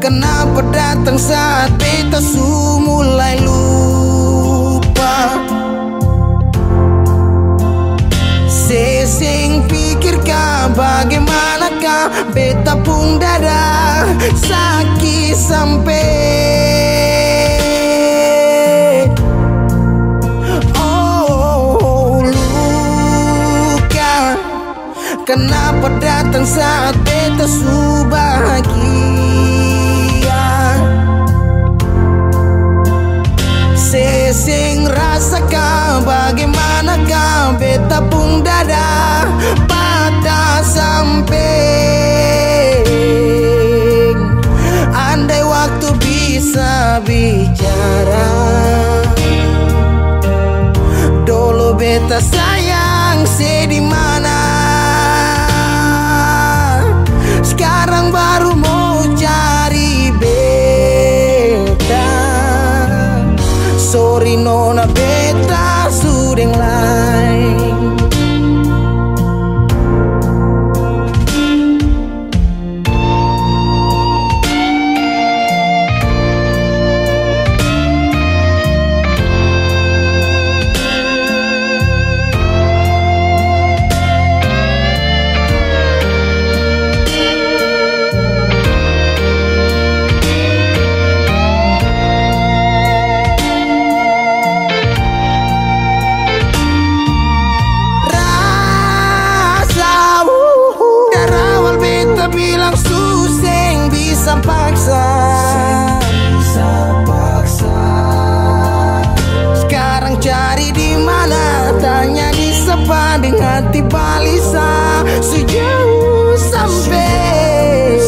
Kenapa datang saat beta su mulai lupa? Sesing pikirkan bagaimanakah beta pun dada sakit sampai luka. Kenapa datang saat beta su bahagia? Sesing rasakan bagaimanakah beta pun dada patah sampai. Andai waktu bisa bicara, dulu beta sayang di mana. Sekarang baru mau cari beta. Sorry nona beta sudeng lain. Bilang suseng bisa paksa. Sekarang cari di mana, tanya di sepading hati balisa sejauh sampai.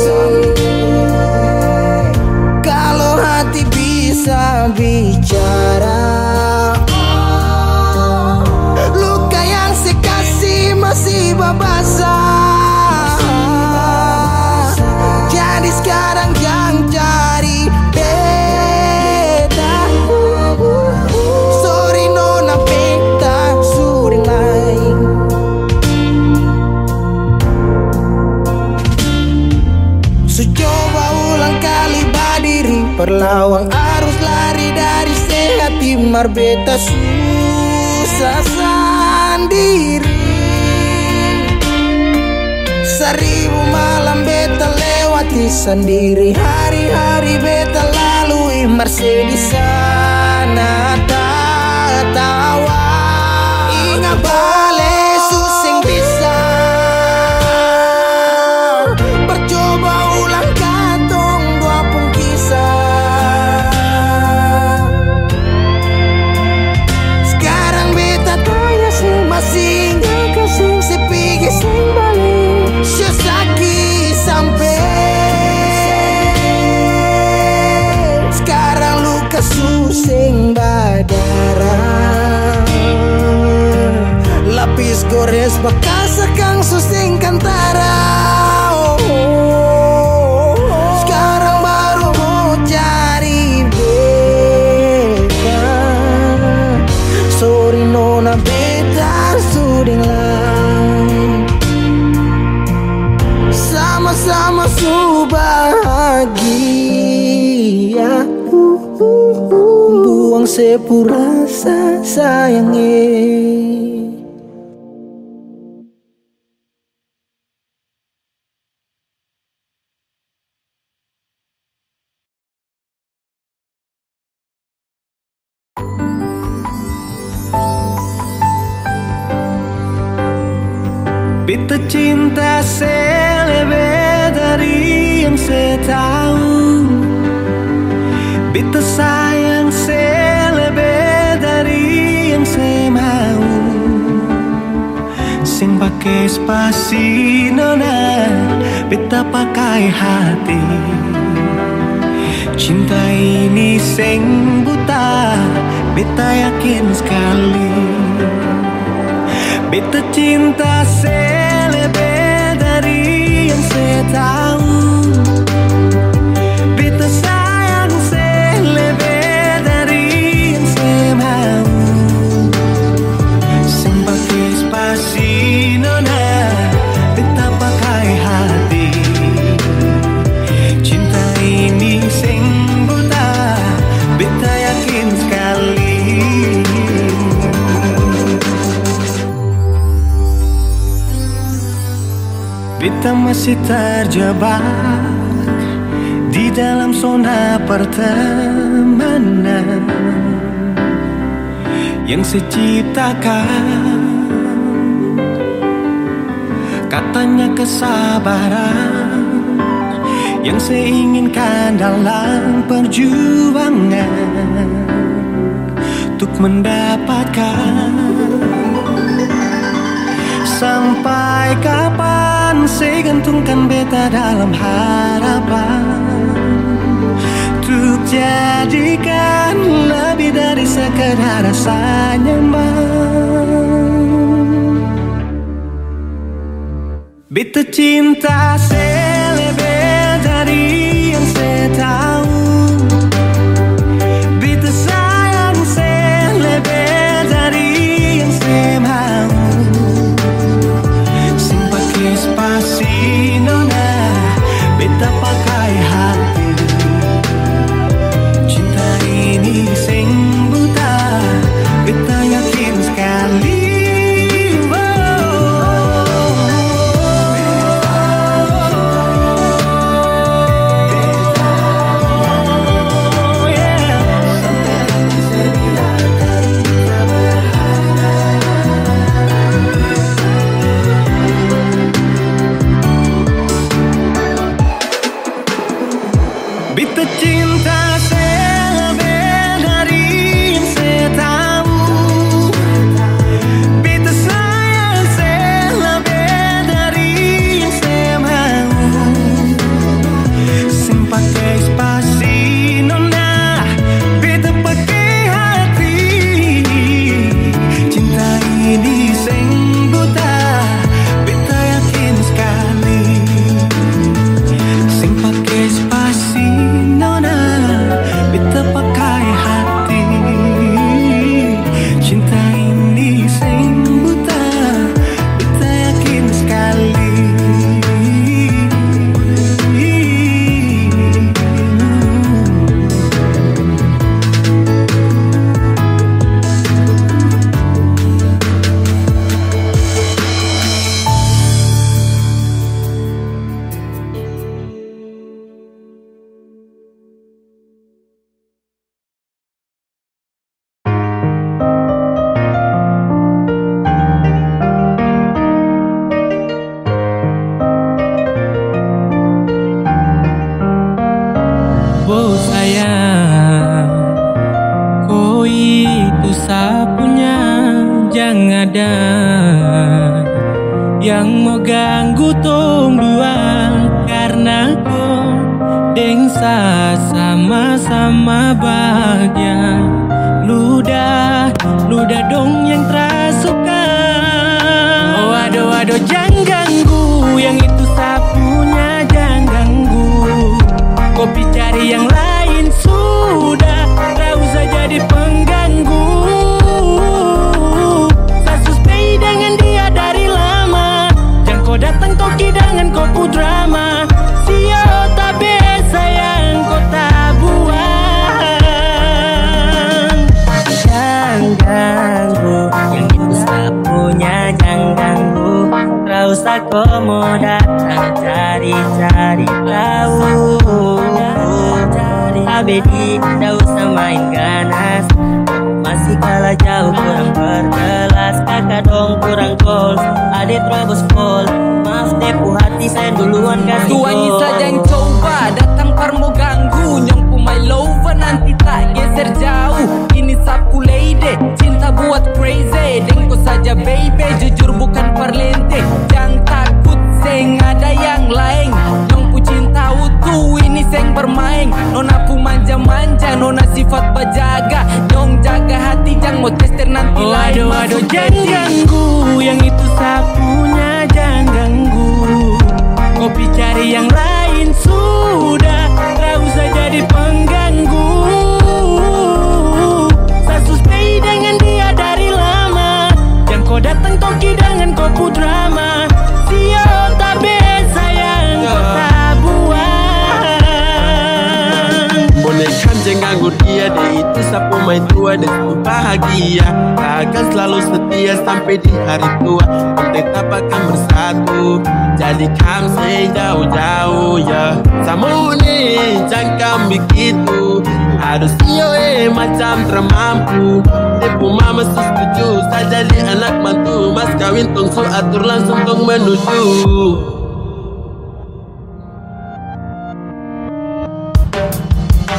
Kalau hati bisa bicara, luka yang saya kasih masih babasa. Sekarang jangan cari beta. Sorry nona beta sudeng lain. So coba ulang kali berdiri, perlawan arus lari dari sehati mar beta susah sendiri. Seribu malam beta lewati sendiri, hari-hari beta lalui marse di sana tertawa. Ingat bale suseng bisa, percoba ulang katong dua pun kisah. Sekarang beta tanya sih masih nggak kasih sepigi sing balik. Sakit sampai sekarang luka suseng berdarah. Lapis gores bekas akang suseng kantara. Sekarang baru mau cari beta. Sorry nona beta sudeng lain. Sama-sama su bahagia. Buang sepurasa sayangnya. Beta cinta selebih dari yang saya tahu. Beta sayang selebih dari yang saya mau. Sing pakai spasi nona, beta pakai hati. Cinta ini sing buta, beta yakin sekali. Beta cinta selebih dari yang saya tahu. Beta sayang selebih dari yang saya mau. Sing pakai spasi nona, beta pakai hati. Cinta ini Kita masih terjebak di dalam zona pertemanan yang seciptakan. Katanya kesabaran yang saya inginkan dalam perjuangan untuk mendapatkan. Sampai kapan saya gantungkan beta dalam harapan untuk jadikan lebih dari sekedar rasa nyaman. Beta cinta saya lebih dari yang saya tahu. Beta sayang saya lebih dari yang saya mau. Spasi nona, beta pakai hati. Cinta ini sing buta, beta yakin sekali. Beta cinta saya lebih dari yang saya tahu. Beta sayang saya lebih dari yang saya mau. Sing pakai spasi nona, beta pakai hati. Cinta ini sing buta, beta yakin sekali. Sing pakai spasi nona, beta pakai hati. Cinta ini sing buta, beta yakin sekali. Oh sayang, kau itu sapunya, jangan ada yang mau ganggu tong dua. Karena kau dengsa sama-sama bahagia. Ludah dong yang terasuka. Oh aduh jangan ganggu, yang itu sapunya jangan ganggu. Kopi cari yang lain sudah, tak usah jadi pengganggu. Tak suspei dengan dia dari lama. Jangan kau datang toki dengan kau pu drama. Sio tabe sayang kau tak buang. Jangan ganggu, yang itu sapunya jangan ganggu. Tak usah kau mau datang cari-cari tahu. Abedi, tak usah main ganas. Masih kalah jauh, kurang berkelas. Kakak dong kurang gol, adik terobos gol. Maaf tepu hati saya duluan kasih gol. Tuannya saja yang coba datang parmo ganggu. Nyongpu my lover nanti tak geser jauh. Ini sapu lady, cinta buat crazy. Dengko saja baby, jujur bukan perlente. Jangan takut, seng ada yang lain. Nyongpu cinta utuh, ini seng bermain. Nona pu manja-manja, nona sifat bajaga. Nyong jaga hati, jangan mau tester nanti lain. Aduh jangan ganggu, yang itu sapunya jangan ganggu. Kopi cari yang lain sudah, tak usah jadi pengganggu. Saya suspei dengan dia dari lama. Jangan kau datang toki dengan kau pu drama. Sio tabe sayang kau tak buang. Boleh kan jangan ganggu dia deh itu sapu mai tua dan ku bahagia. Akan selalu setia sampai di hari tua. Tetap akan bersatu. Jadikan saya jauh-jauh ya. Samu nih jangan begitu. Harus macam termampu. Tepu mama setuju. Saya jadi anak mantu. Mas kawin tong su atur langsung tong menuju.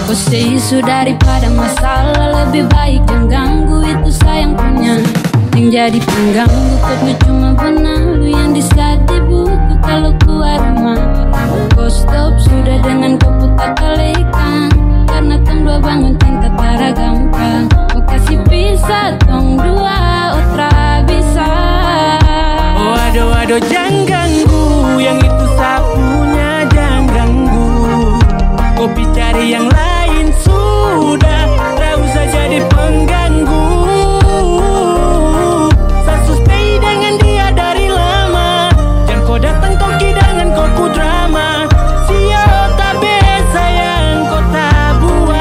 Kau say isu daripada masalah, lebih baik jangan ganggu, itu sayang punya. Yang jadi pengganggu kau cuma benalu yang di saat di buku kalau keluar rumah. Kau stop sudah dengan kau putar kalekan, karena tong dua bangun cinta tara gampang. Kau kasih pisah tong dua otra bisa. Oh aduh jangan ganggu, yang itu sapunya jangan ganggu. Kopi cari yang lain sudah, tak usah jadi pengganggu. Sasu stay dengan dia dari lama. Jangan kau datang kau kidangan kau ku drama. Siap tapi sayang kau tak buang.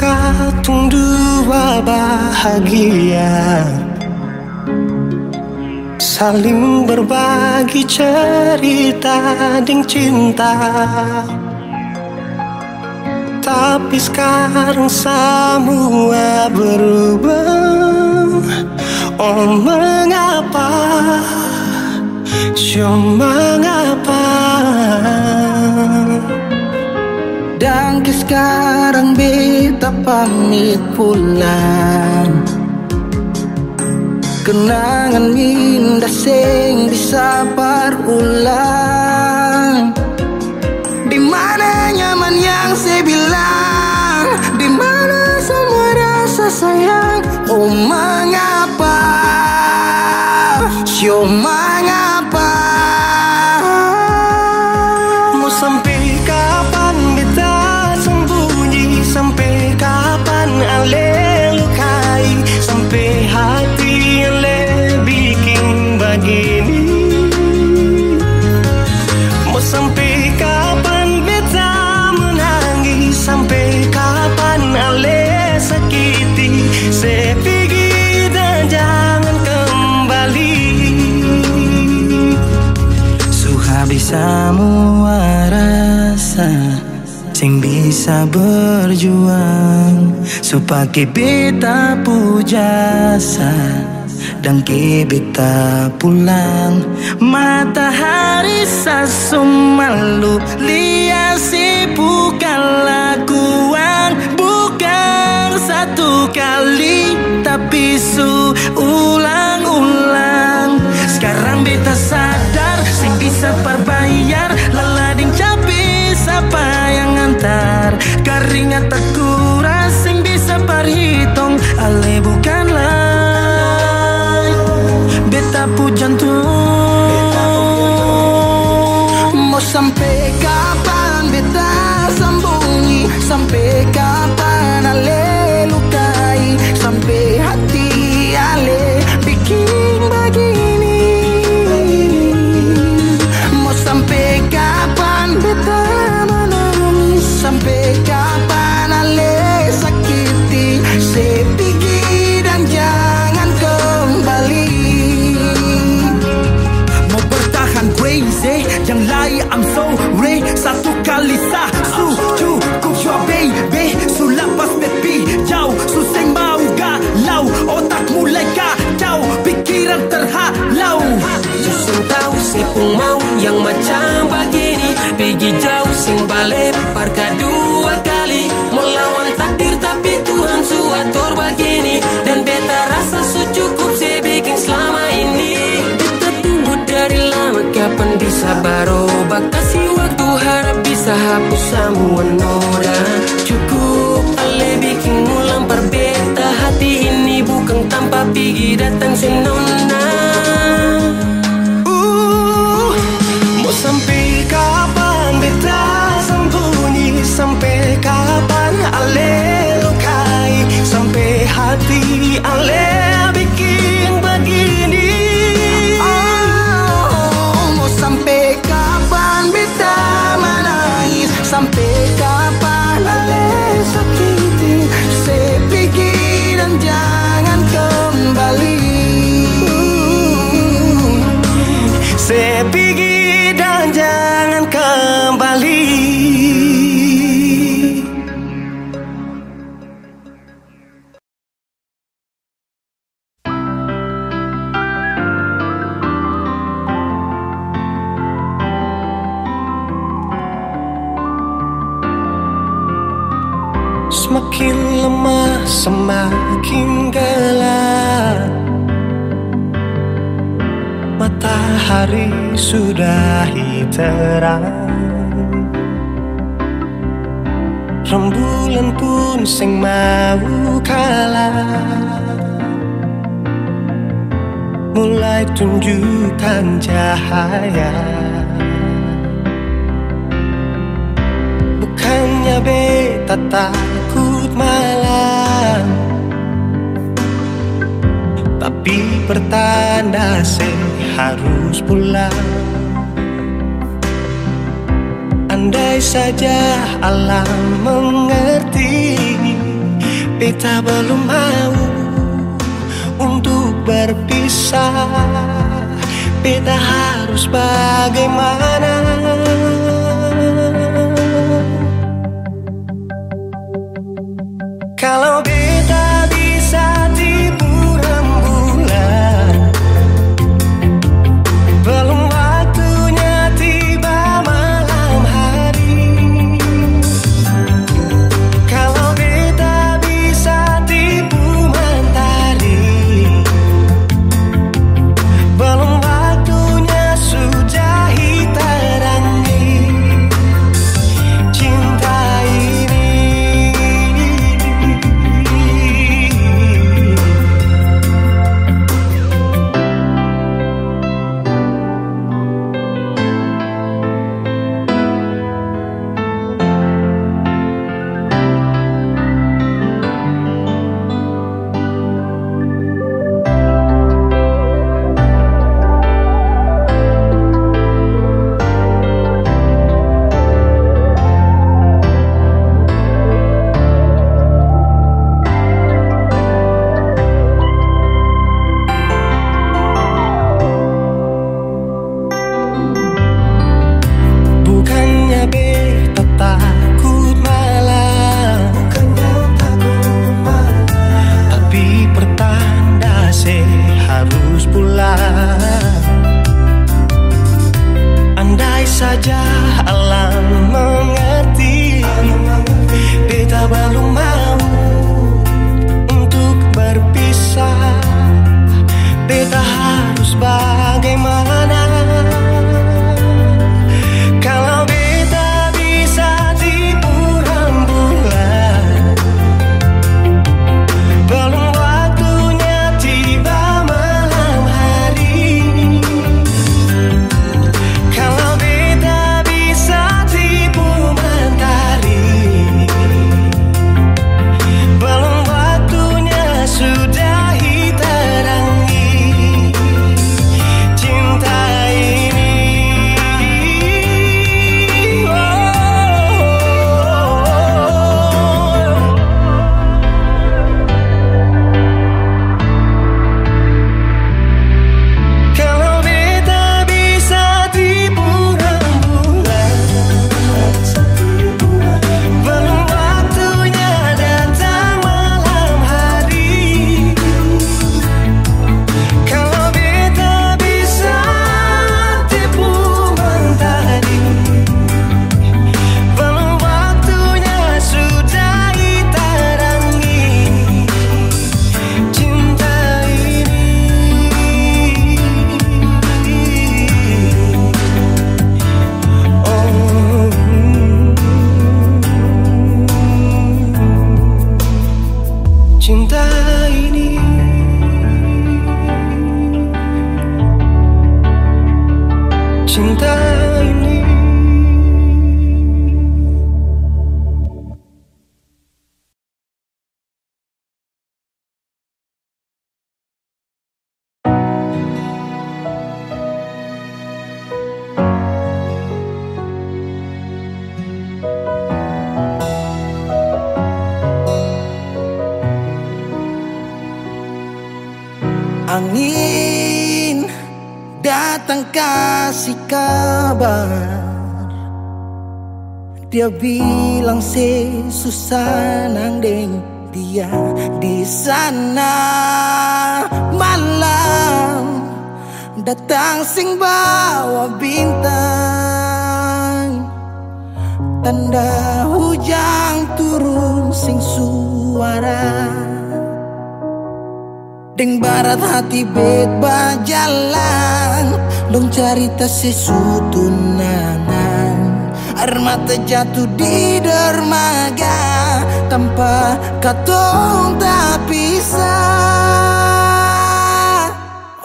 Katong dua bahagia, saling berbagi cerita ding cinta. Tapi sekarang semua berubah. Oh mengapa, mengapa? Dan sekarang beta pamit pulang. Kenangan indah sing bisa berulang. Di mana nyaman yang saya bilang, di mana semua rasa sayang. Oh mengapa, mengapa? Mau sampai kapan beta sembunyi, sampai kapan ale lukai, sampai hati ale bikin begini. Mau sampai kapan beta menangis, sampai kapan ale sakiti. Saya pergi dan jangan kembali. Habis semua rasa sing bisa berjuang, supaya beta pujasa dan beta pulang. Matahari sasumalu liasi bukan lakuan, bukan satu kali tapi ulang-ulang. Sekarang beta sadar sing bisa perbayar, lalading capi siapa yang antar. Keringat tak kuras sing bisa perhitung, ale bukanlah beta pu jantung. Mau sampai kapan beta sembunyi, sampai kapan ale lukai, sampai hati ale bikin begini. Sampai kapan beta menangis, sampai kapan ale sakiti. Saya pergi dan jangan kembali. Mau bertahan crazy, yang lain I'm sorry. Satu kali sah, cukup jua baby. pergi jauh sing balik parka dua kali. Melawan takdir tapi Tuhan suatur begini. Dan beta rasa cukup saya bikin selama ini. Beta tunggu dari lama kapan bisa berubah. Kasih waktu harap bisa hapus semua noda. Cukup ale bikin ulang perbeta. Hati ini bukan tanpa pergi datang senona. Mau sampai kapan beta sembunyi? Sampai kapan ale lukai? Sampai hati ale bikin begini. Mau sampai kapan beta menangis? Sampai kapan ale sakiti? Saya pergi dan jangan kembali. Saya pergi dan jangan kembali. Semakin lemah, semakin gelap. Matahari sudah terang. Rembulan pun sing mau kalah. Mulai tunjukkan cahaya. Bukannya beta takut malam, tapi pertanda saya harus pulang. Andai saja alam mengerti, beta belum mau untuk berpisah. Beta harus bagaimana? Kalau beta bisa tipu rembulan, belum waktunya tiba malam hari. Kalau beta bisa tipu mentari, belum waktunya sudahi terangi cinta ini. Bukannya beta takut malam, tapi pertanda saya harus pulang. Andai saja alam mengerti, beta belum mau untuk berpisah. Beta harus bagaimana? Kalau beta bisa tipu rembulan, belum waktunya tiba malam hari. Kalau beta cinta ini. Angin datang kasih kabar, dia bilang susah nang deng dia di sana. Malam datang sing bawa bintang, tanda hujan turun sing suara. Deng barat hati bet bajalan, dong cerita sesutunangan. Air mata jatuh di dermaga, tanpa katong tak pisah.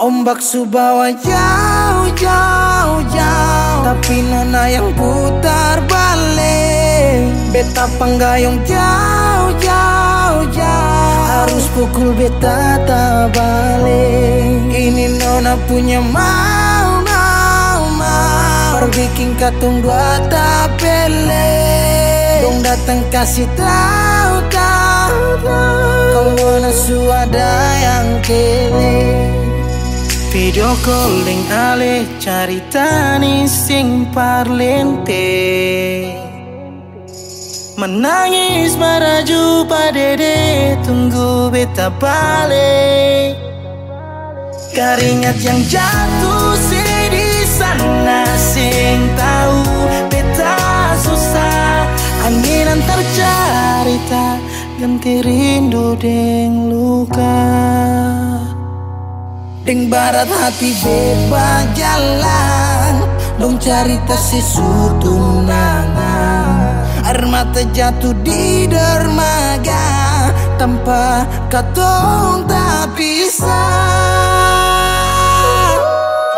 Ombak subawa jauh, jauh, jauh, tapi nona yang putar balik. Beta panggayong jauh, jauh, jauh, harus pukul beta tak balik. Ini nona punya mau, mau, mau, bikin katong dua tak pele. Dong datang kasih tahu, tahu, kau mana suada yang kele. Video calling ale carita ni sing parlente, menangis maraju padede tunggu beta balik. Keringat yang jatuh di sana sing tahu beta susah. Angin antar carita ganti rindu deng luka. Deng barat hati bebas jalan, dong cerita sesutunangan. Air mata jatuh di dermaga, tanpa katong tak pisah.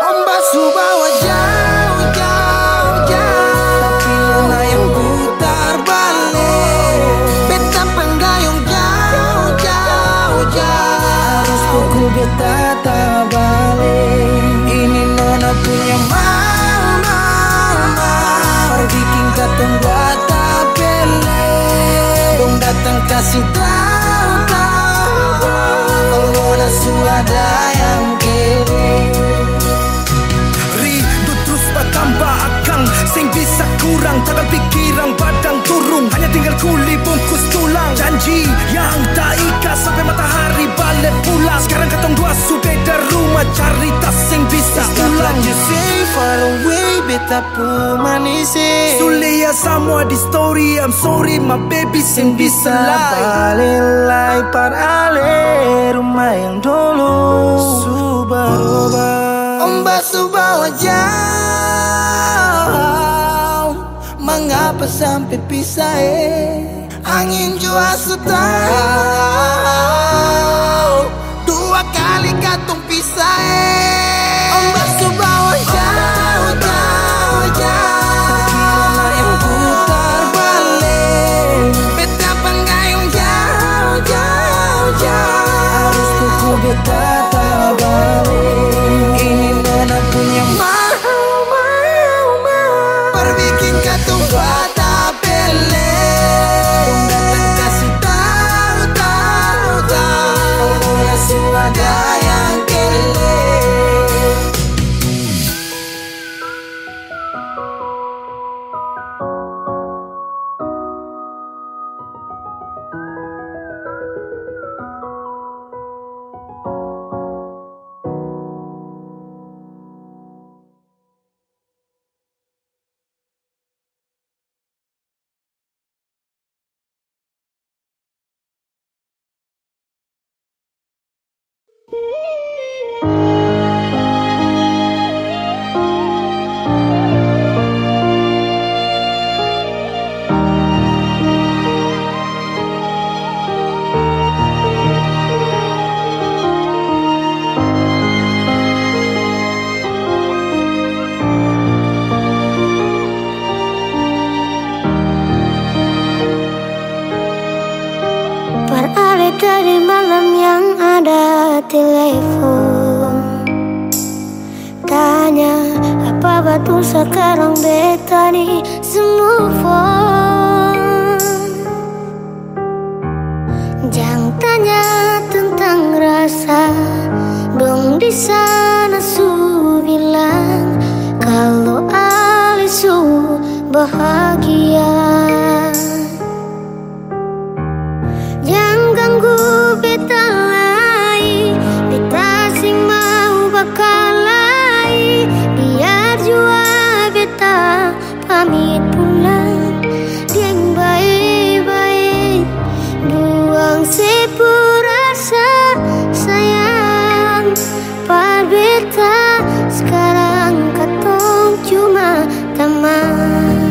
Ombak subawa jauh, jauh, jauh, tapi nona yang putar balik. Beta penggayung jauh, jauh, jauh, harus pukul beta tak balik. Ini nona punya mau, mau, mau, bikin katong buat tak pele. Dong datang kasih tahu, tahu, kalau nona suada yang kele. Rindu terus bertambah akang, sing bisa kurang, takkan pikiran badang turung, hanya tinggal kuli bungkus tulang. Janji yang tak ikat sampai matahari balik pulang. Sekarang katong dua subeda rumah, cari tas sing bisa ulang. You say far away, beta pun manis. Sulia semua di story, I'm sorry my baby sing bisa balelai par ale rumah yang dulu subaroba. Ombak subawa jauh, mengapa sampai pisah? Angin jua tahu, dua kali katong pisah. Ombak subawa jauh, jauh, jauh, tapi nona yang putar balik. Beta penggayung jauh, jauh, jauh, harus pukul beta tak balik. Ini nona punya mau, mau, mau, perbikin katong buat tak pele. Dong datang kasih tahu, tahu, tahu, nona suada yang kele. telepon, tanya apa betul sekarang beta nih semua phone. Jangan tanya tentang rasa, dong di sana su bilang kalau Ali su bahagia. Jangan ganggu beta lagi, beta sing mau bakal lagi. Biar jua beta pamit pulang, yang baik-baik buang sepurasa sayang. Par beta sekarang katong cuma teman.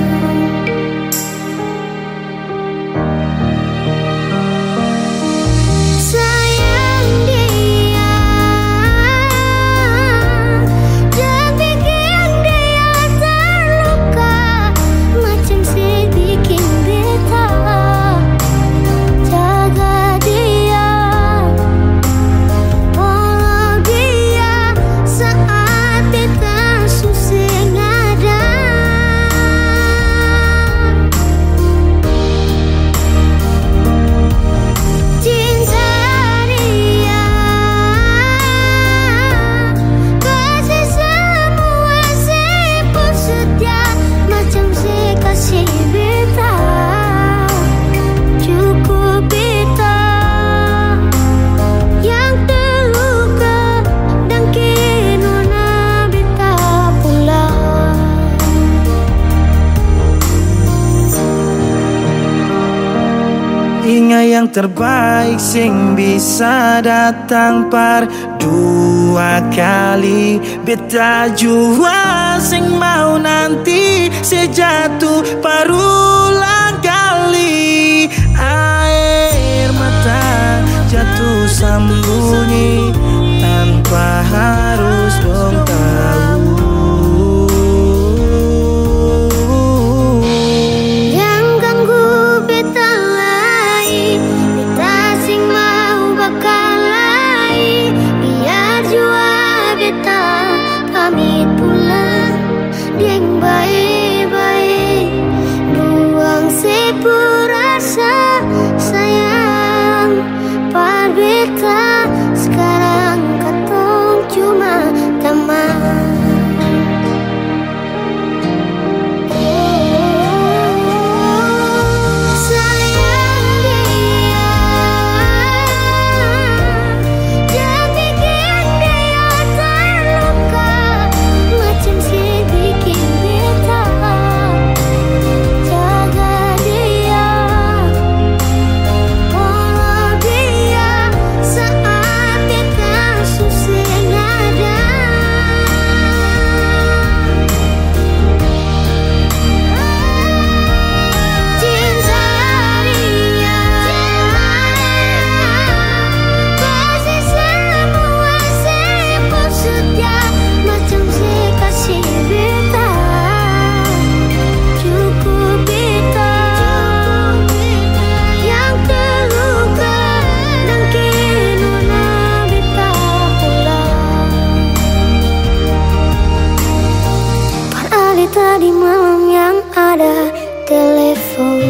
Ingat yang terbaik sing bisa datang par dua kali. Beta jua sing mau nanti sejatuh parulang kali. Air mata jatuh sembunyi tanpa harus dong tahu. Pamit pulang, yang baik-baik buang sepurasa sayang. Par beta sekarang katong cuma teman. Tadi malam yang ada telepon,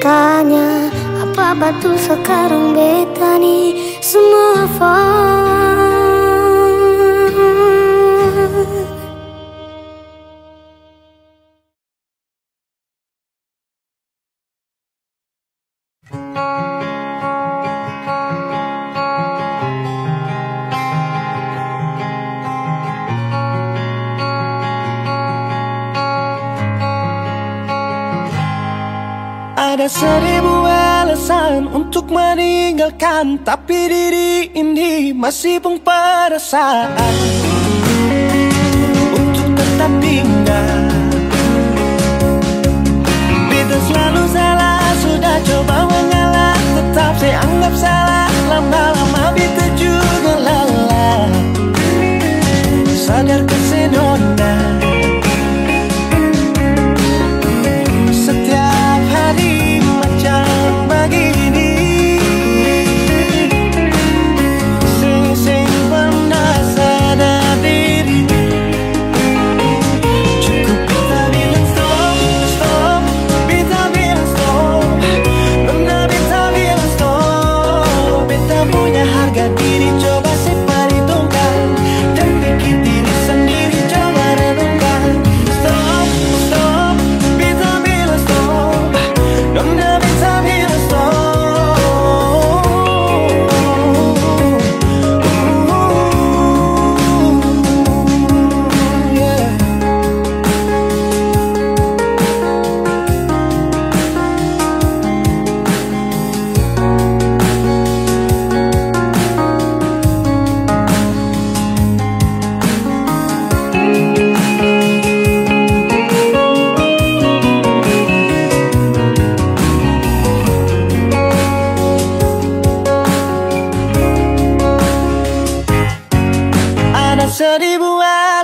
tanya apa betul sekarang beta nih semua phone. Ada 1000 alasan untuk meninggalkan, tapi diri ini masih pun perasaan untuk tetap tinggal. Beta selalu salah, sudah coba mengalah, tetap saya anggap salah. Lama-lama beta juga lelah, sadar kesenona. Setiap hari macam begini,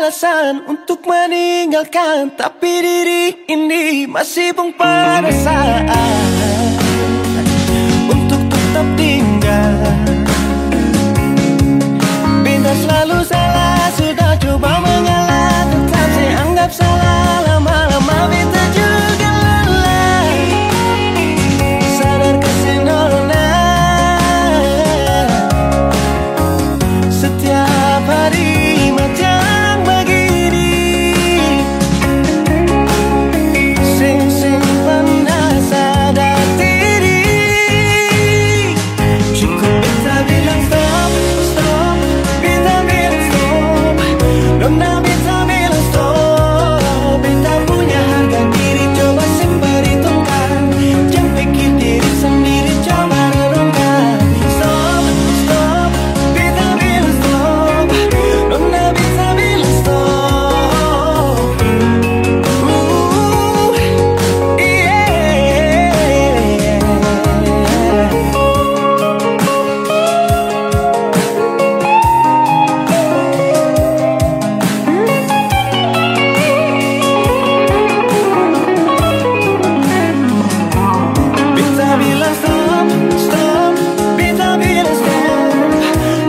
alasan untuk meninggalkan, tapi diri ini masih pun perasaan untuk tetap tinggal. Beta selalu salah, sudah coba mengalah, tetap saya anggap salah. Lama-lama beta juga lelah, sadar kesenona. Setiap hari macam begini, sing pernah sadar diri. Cukup beta bilang stop, stop, beta bilang stop. Nona beta bilang stop. Beta punya harga diri, coba semperhitungkan. Jangan pikir diri sendiri, coba renungkan. Stop, stop, beta bilang stop. Nona beta bilang stop. Beta bilang stop, stop, beta bilang stop.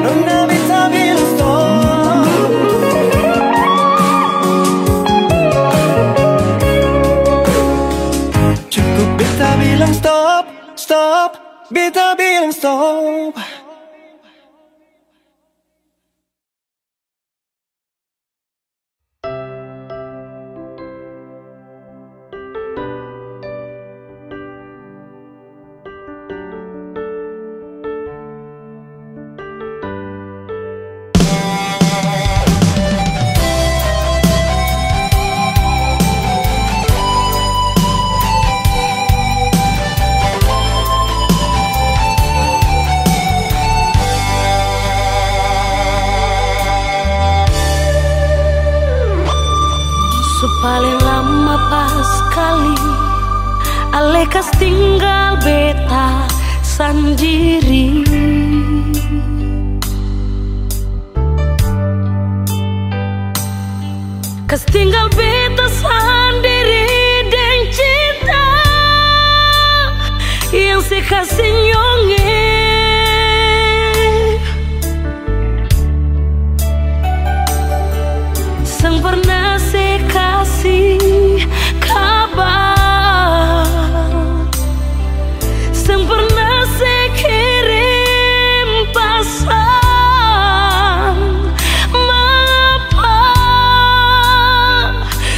Nona beta bilang stop. Cukup beta bilang stop, stop, beta bilang stop. Paling lama pas kali Alekas tinggal beta sendiri. Kas tinggal beta sendiri dan cinta yang saya kasih nyonge. Sang pernah saya kasih kabar, sang pernah saya kirim pesan. Mengapa,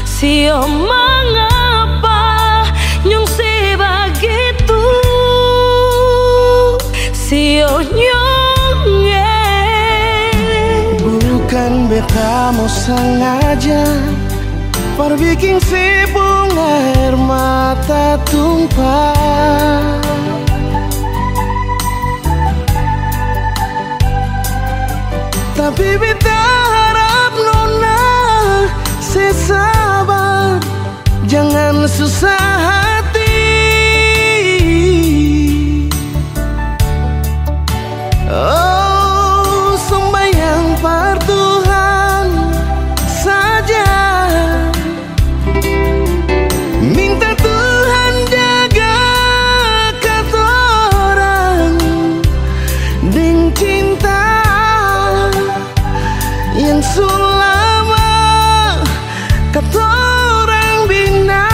sio mengapa nyong sebegitu, sio nyonge. Bukan beta mau sengaja perbikin si bunga air mata tumpah, tapi beta harap nona sesabar, jangan susah hati. Oh, sembahyang par Tuhan saja, minta Tuhan jaga katorang deng cinta yang sulama katorang bina.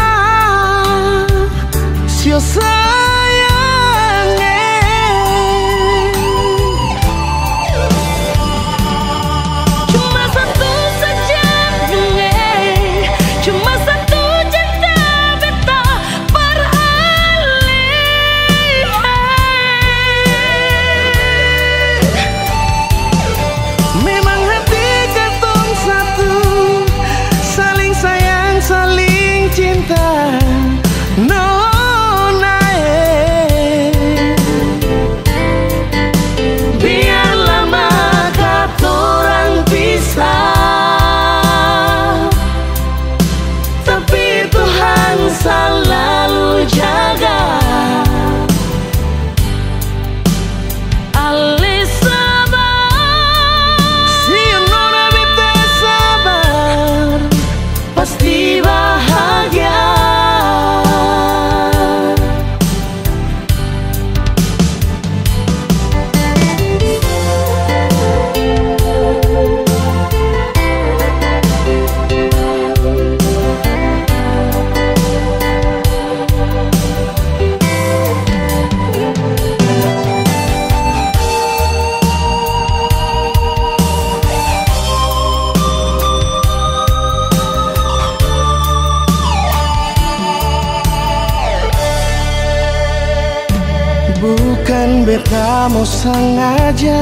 Bukan beta mau sengaja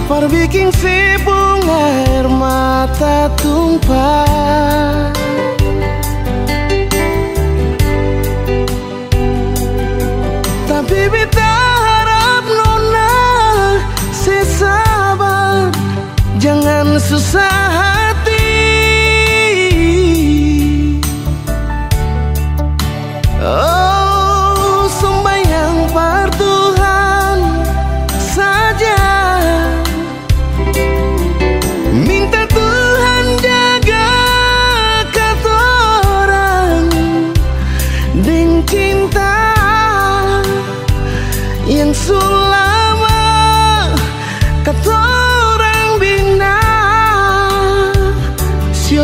perbikin si bunga air mata tumpah, tapi beta harap nona si sabar, jangan susah hati. Oh, sembahyang par Tuhan saja, minta Tuhan jaga katorang dengan cinta yang selama katorang bina. Sio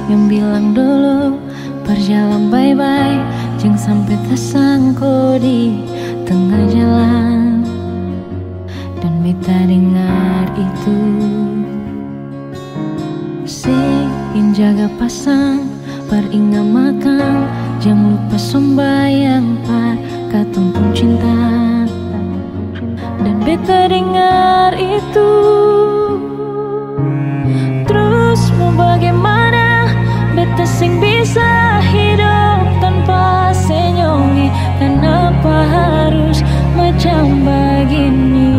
yang bilang dulu berjalan bye-bye, jangan sampai tersangkut di tengah jalan. Dan beta dengar itu, si yang jaga pasang peringat makan, jangan lupa sembahyang par katong pun cinta. Dan beta dengar itu, terus mau bagaimana beta sing bisa hidup tanpa senyongi. Kenapa harus macam begini?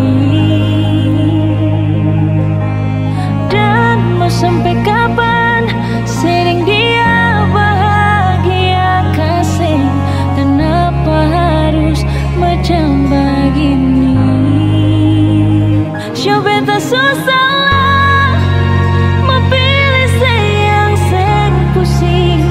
Dan mau sampai kapan sering dia bahagia kasih? Kenapa harus macam begini? Show beta susah lah, mau pilih sayang sering pusing.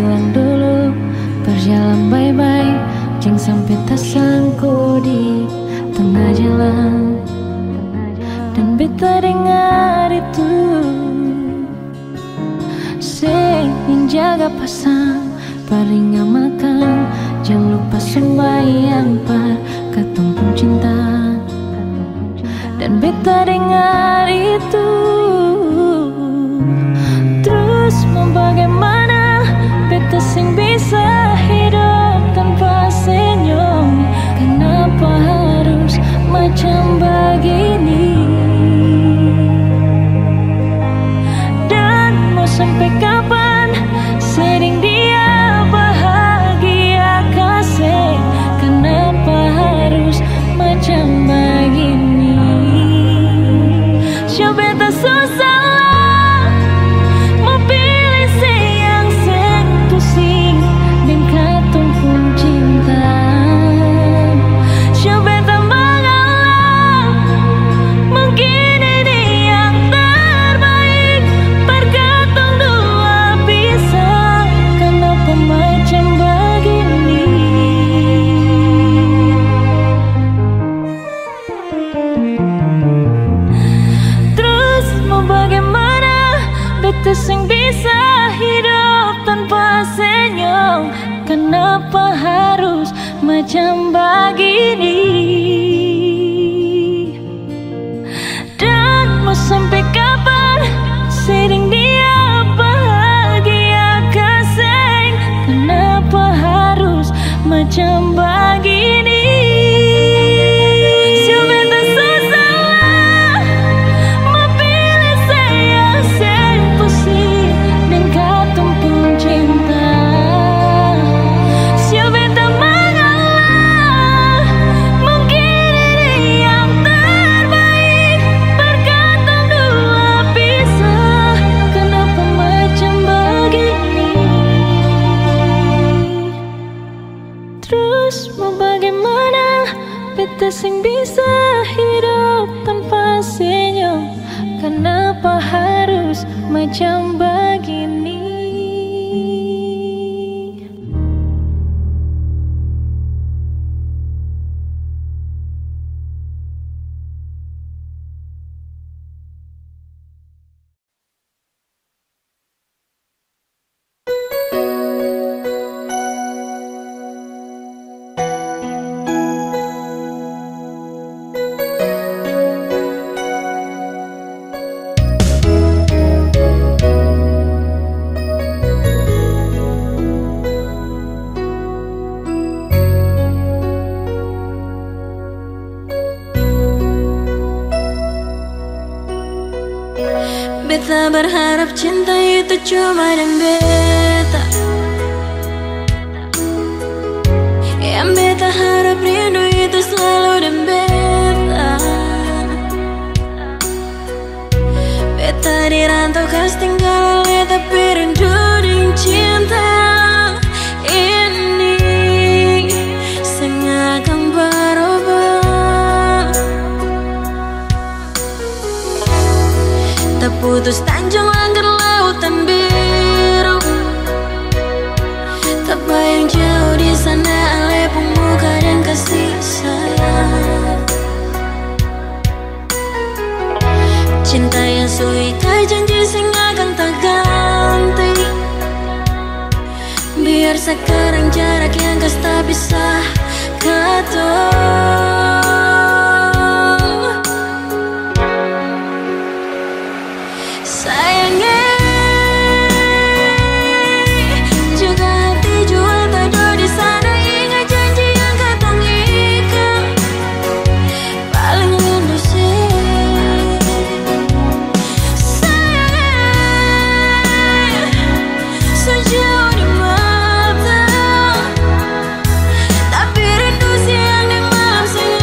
bilang dulu berjalan bye-bye, jangan sampai tersangkut di tengah jalan. Dan beta dengar itu sing jaga pasang paringa makan, jangan lupa sembahyang par katong pun cinta. Dan beta dengar itu, terus mau bagaimana beta sing bisa hidup tanpa senyum. Kenapa harus macam begini? Dan mau sampai kapan sering dia bahagia kasih? Kenapa harus macam begini? Coba tak susah mau pilih sayang sing pusing dan katong pun cinta. Coba tak mengalah, mungkin ini yang terbaik. Perkatong dua bisa, kenapa macam begini? Terus mau bagaimana beta sing bisa hidup tanpa senyum? Kenapa harus macam begini? Dan mau sampai kapan sering dia bahagia kasih? Kenapa harus macam begini? Coba tak susah mau pilih sayang sing pusing dan katong pun cinta. Coba tak mengalah, mungkin ini yang terbaik. Perkatong dua bisa, kenapa macam begini? Terus mau bagaimana beta sing bisa hidup tanpa senyum? Kenapa harus macam begini? Beta berharap cinta itu cuma dan beta. Yang beta harap rindu itu selalu dan beta. Beta dirantau kas tinggal oleh tapi rindu dan cinta ini sengakan berubah. Terputus tanjung langgar lautan biru, tak bayang jauh di sana oleh pemuka dan kasih sayang. Cinta yang suikai janji sing akan tak ganti. Biar sekarang jarak yang kas tak bisa katong. Sayangnya juga hati jua tak ada di sana. Ingat janji yang katong ikat, paling rindu sih. Sayangnya sejauh di mata, tapi rindu siang di malam sing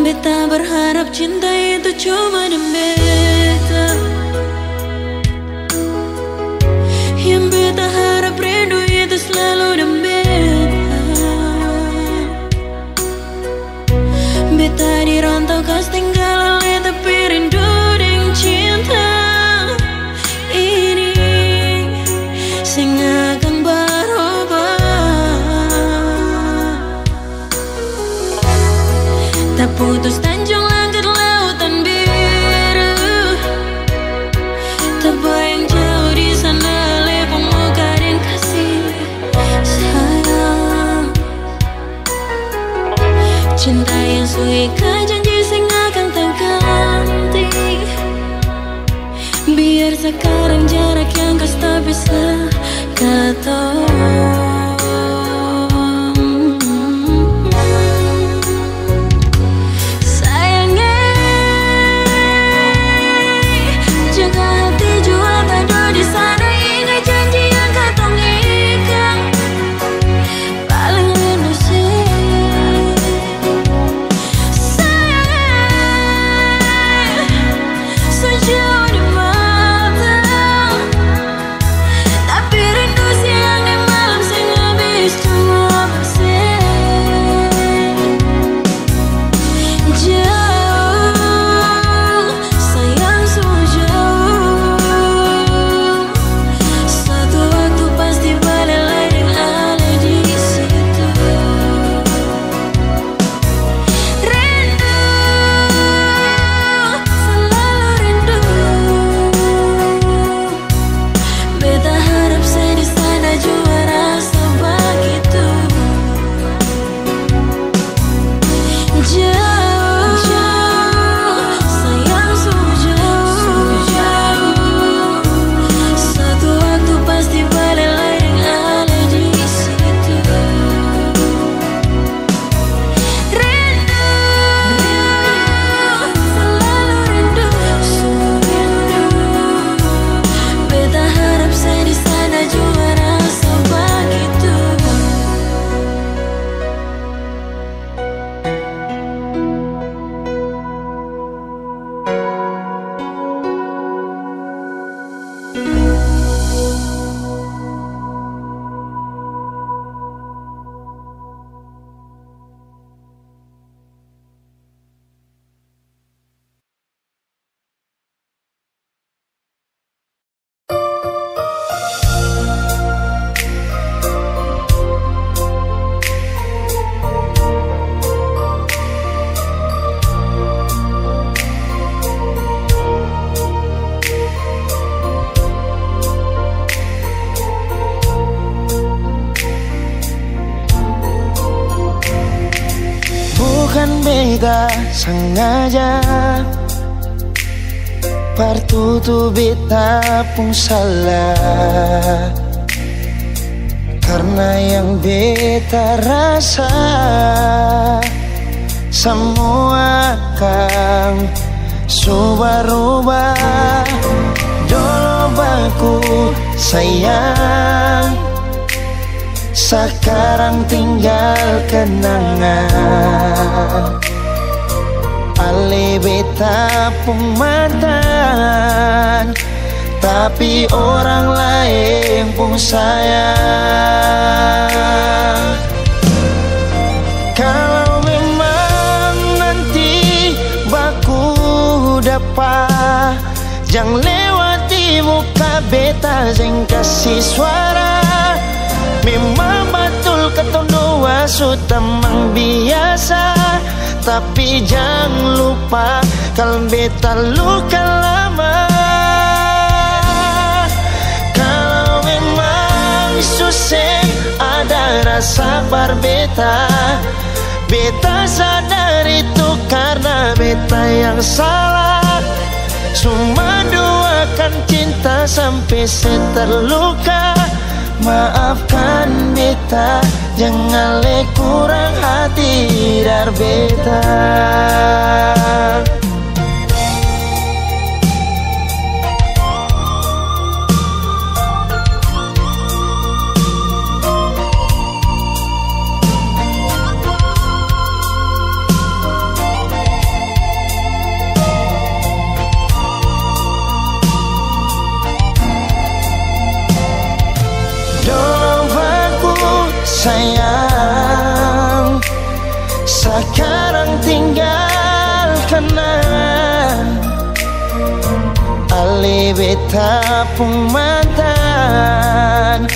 Beta berharap cinta itu cuma di beta. Yang beta harap rindu itu selalu di beta. Beta di rantau kas tinggal ale tapi rindu dengan cinta ini sing akan berubah. Tak putus tanjung langit lautan biru, tak bayang jauh di sana le pemuka dan kasih sayang. Cinta yang suika janji sing akan tak ganti. Biar sekarang jarak yang kau tak bisa kata. Beta sengaja partutu beta pun salah, karena yang beta rasa semua akan subah-rubah. Dulu baku sayang, sekarang tinggal kenangan. Ale beta pun mantan, tapi orang lain pun sayang. Kalau memang nanti baku dapat, jangan lewati muka beta yang kasih suara. Memang betul ketong dua sudah biasa, tapi jangan lupa kalau beta luka lama. Kalau memang susah ada rasa berbeta, beta sadar itu karena beta yang salah. Cuma doakan cinta sampai terluka. Maafkan beta, jangan le kurang hati dar beta. sayang, sekarang tinggal kenang. Ali beta pun mantan,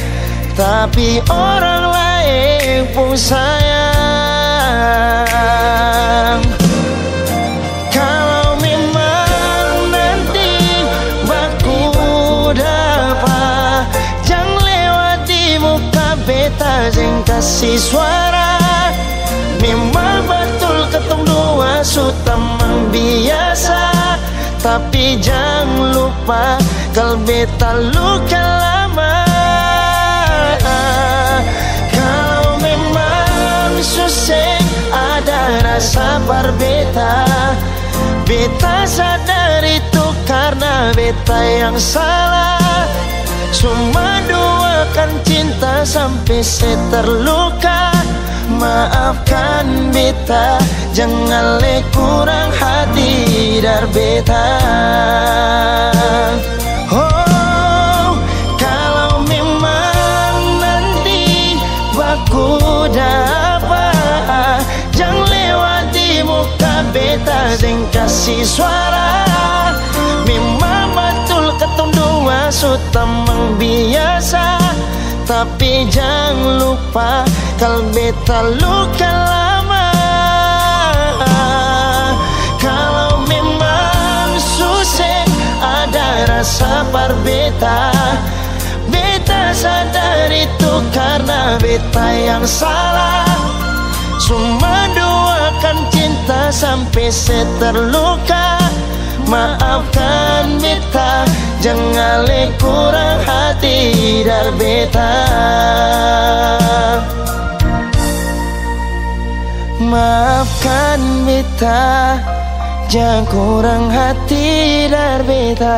tapi orang lain pun sayang. Kalau memang nanti baku dapat, jangan lewati muka beta yang kasih suara. Memang betul ketemu dua sutamang biasa, tapi jangan lupa kalau beta luka lama. Kalau memang susah ada rasa berbeda, beta sadar itu karena beta yang salah. Cuma doakan cinta sampai saya terluka. Maafkan beta, jangan le kurang hati dar beta. Oh, kalau memang nanti baku dapat, jangan lewati muka beta yang kasih suara. Memang betul ketemu dua sutamang biasa, tapi jangan lupa kalau beta luka lama. Kalau memang susah ada rasa berbeda, beta sadar itu karena beta yang salah. Cuma doakan cinta sampai saya terluka. Maafkan beta, jangan le kurang hati dar beta. Maafkan beta, jangan kurang hati dar beta.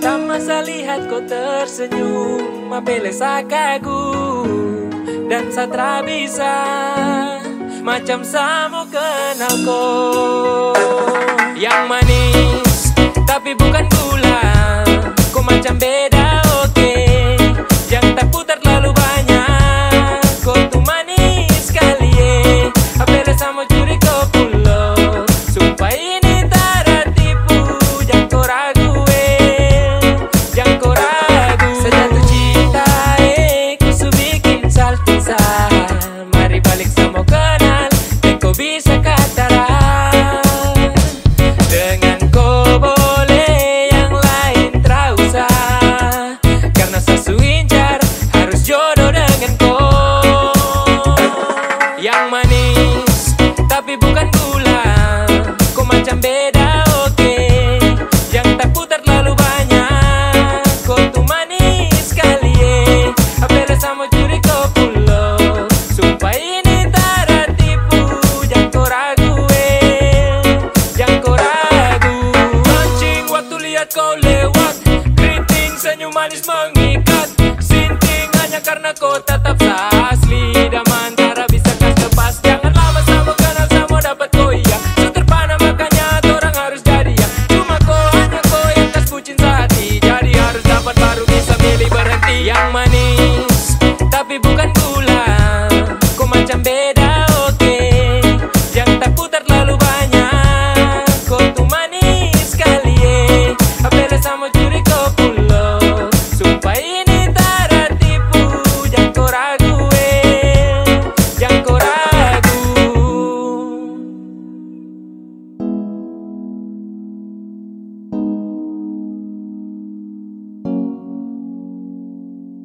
Pertama saya lihat kau tersenyum, apele saya kagum dan saya tak bisa macam saya mau kenal kau. Yang manis tapi bukan gula, kau macam beda oke. Yang tak putar terlalu banyak, kau tuh manis sekali apele saya mau curi kau pulau. Sumpah ini tak ada tipu, jangan kau ragu. Bisa kataran dengan kau boleh yang lain tak usah, karena saya incar harus jodoh dengan kau. Yang manis tapi bukan gula, kau macam beda oke. Yang tak putar terlalu banyak, kau tuh manis sekali apele sama curi kau pulau. Sumpah ini tak ada tipu, jangan kau ragu jangan kau ragu. Mancing waktu lihat kau lewat, keriting senyum manis mengikat. Sinting hanya karena kau tetap asli, dan antara bisa kas lepas. Jangan lama sama kenal sama dapat kau iya. Seterpana makanya orang harus jadi ya. Cuma kau hanya kau yang kas bucin sehati, jadi harus dapat baru bisa milih berhenti. Yang manis tapi bukan gula, kau macam beda oke. Yang tak putar terlalu banyak, kau tuh manis sekali apele sama curi kau pulau. Sumpah ini tak ada tipu, jangan kau ragu jangan kau ragu.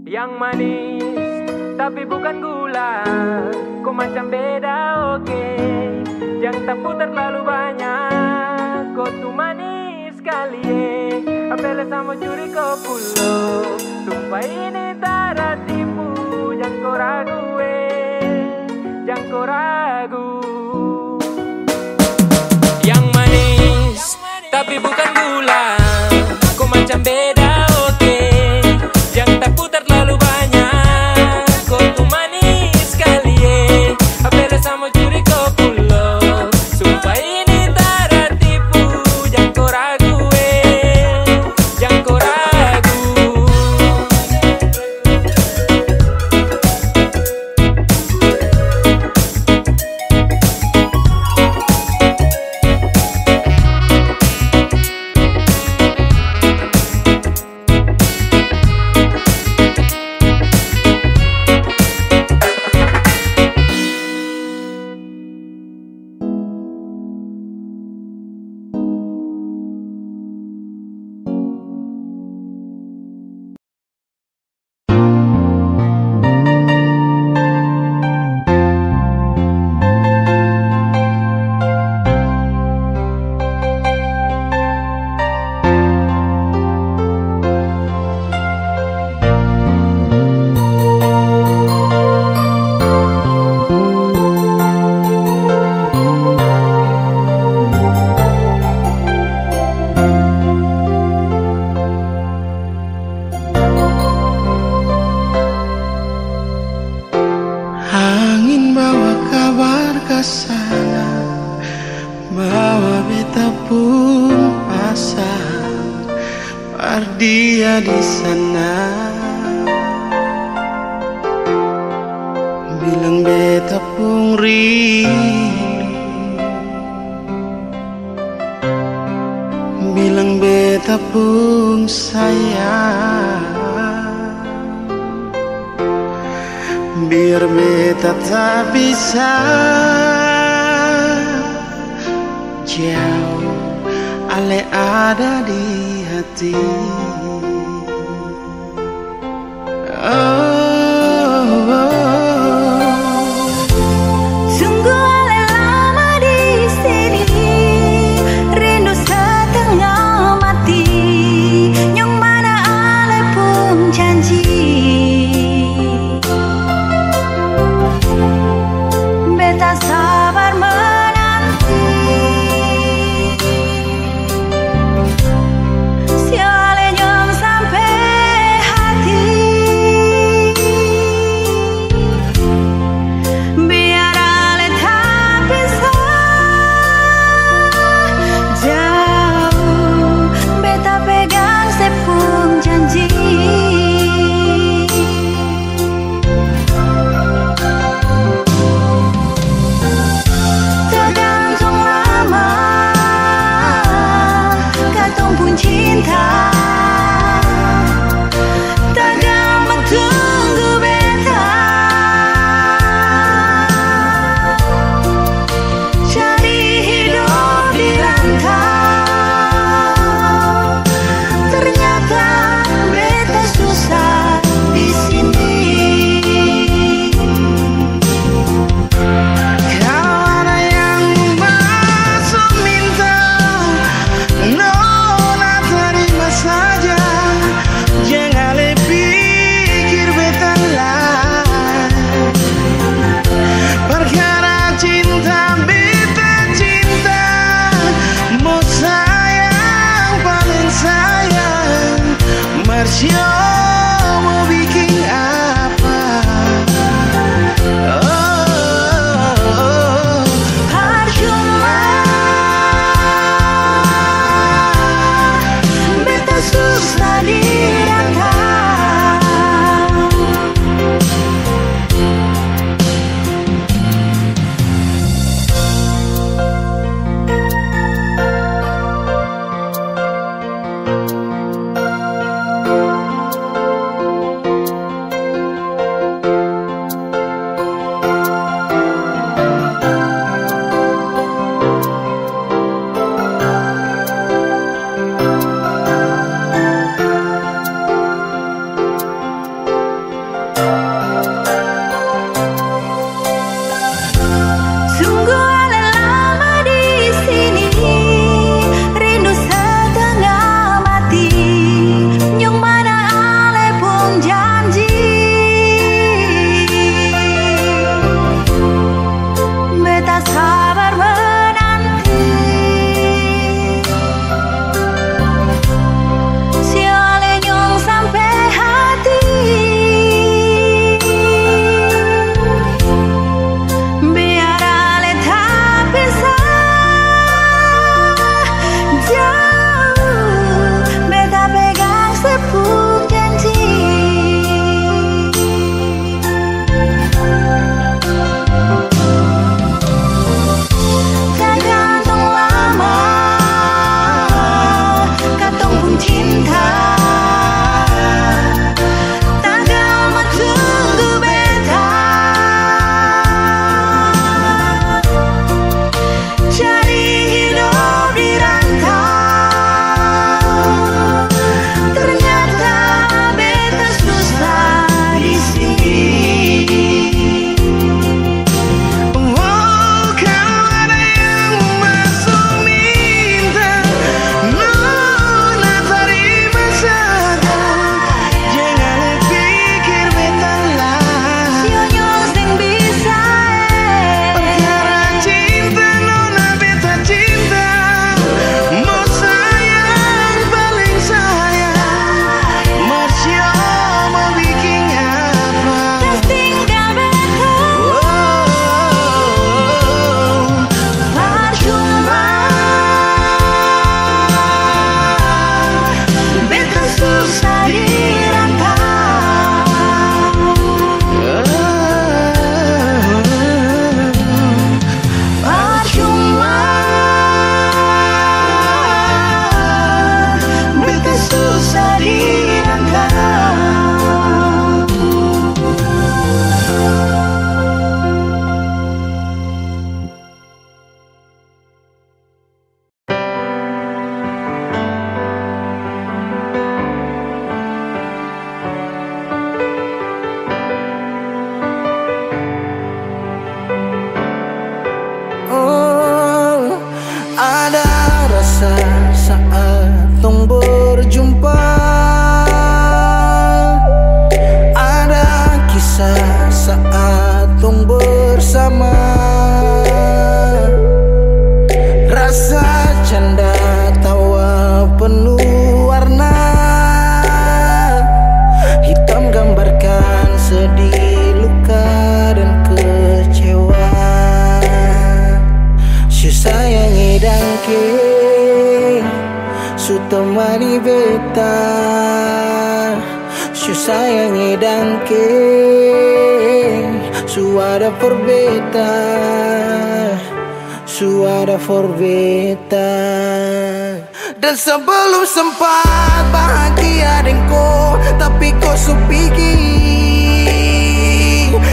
Yang manis tapi bukan gula, kau macam beda oke. Yang tak putar terlalu banyak, kau tuh manis sekali apele sama curi kau pulau. Sumpah ini tak ada tipu, jangan kau ragu jangan kau ragu. Yang manis tapi bukan gula, kau macam beda kesana, bawa beta pun pasang par dia di sana. Bilang beta pun rindu, bilang beta pun sayang, biar beta tak bisa jauh, ale ada di hati. Sungguh ale lama di sini, rindu setengah mati, yang mana ale pun janji beta sabar menanti. Si ale nyong sampai hati, saat tong bersama. Rasa canda tawa penuh warna, hitam gambarkan sedih, luka dan kecewa. Su sayangi dangke, su temani beta. Su sayangi dangke, su ada for beta. Su ada for beta. Dan sebelum sempat bahagia dengko, tapi kau su pergi.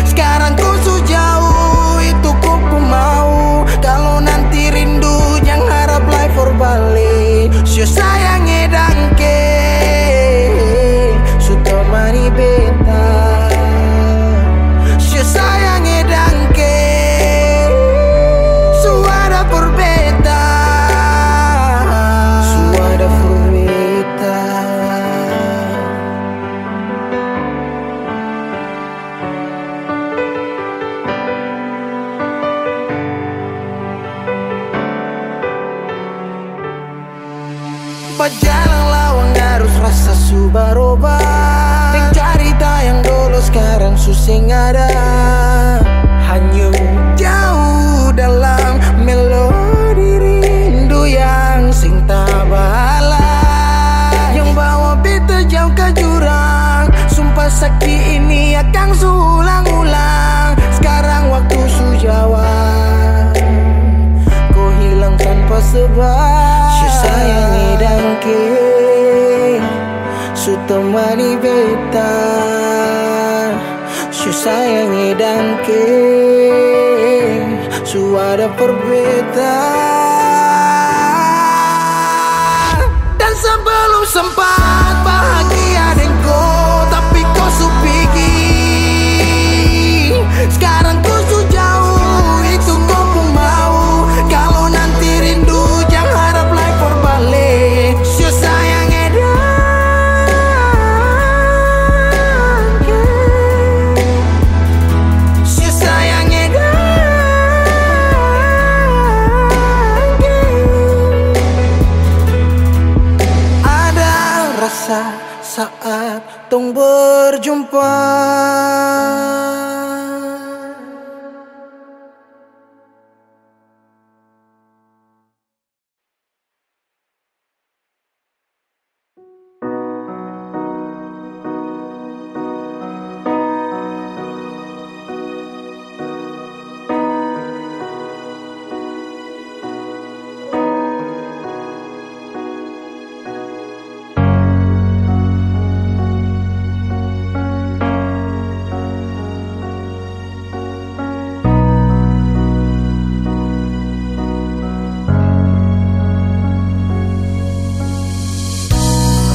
Sekarang kau su jauh, itu kau pun mau. Kalau nanti rindu jangan harap life for balik. Su sayangi dangke, su temani beta. Su sayangi dangke, su ada for beta. Su ada for beta. Berjalan lawang arus rasa su berubah. Dan cerita yang dulu sekarang susing ada. Hanya jauh dalam melodi rindu yang sing tabala, yang bawa beta jauh ke jurang. Sumpah sakit ini akan sulang-ulang. Sekarang waktu su jawab, kau hilang tanpa sebab. Su sayangi dangke, su temani beta. Su sayangi dangke, su ada for beta. Dan sebelum sempat bahagia dengko, tapi kau su pergi. Sekarang kau su jauh, itu kau pun mau. Kalau nanti rindu jangan harap life for balik. Su sayangi dangke, su sayangi dangke. Ada rasa saat tong berjumpa.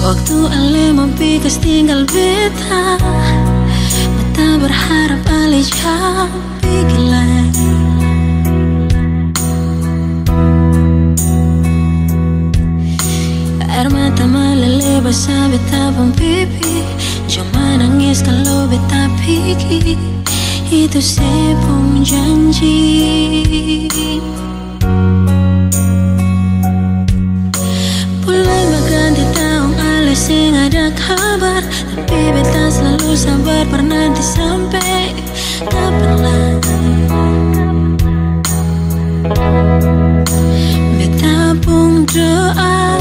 Waktu ale mempikas tinggal beta, beta berharap ale jauh pergi lagi. Air mata meleleh basah beta pun pipi. Cuma nangis kalau beta pergi, itu sepung janji. Bulan berganti tahun ale sing ada kabar, tapi beta selalu sabar bernanti sampai kapan lagi. Beta pun doa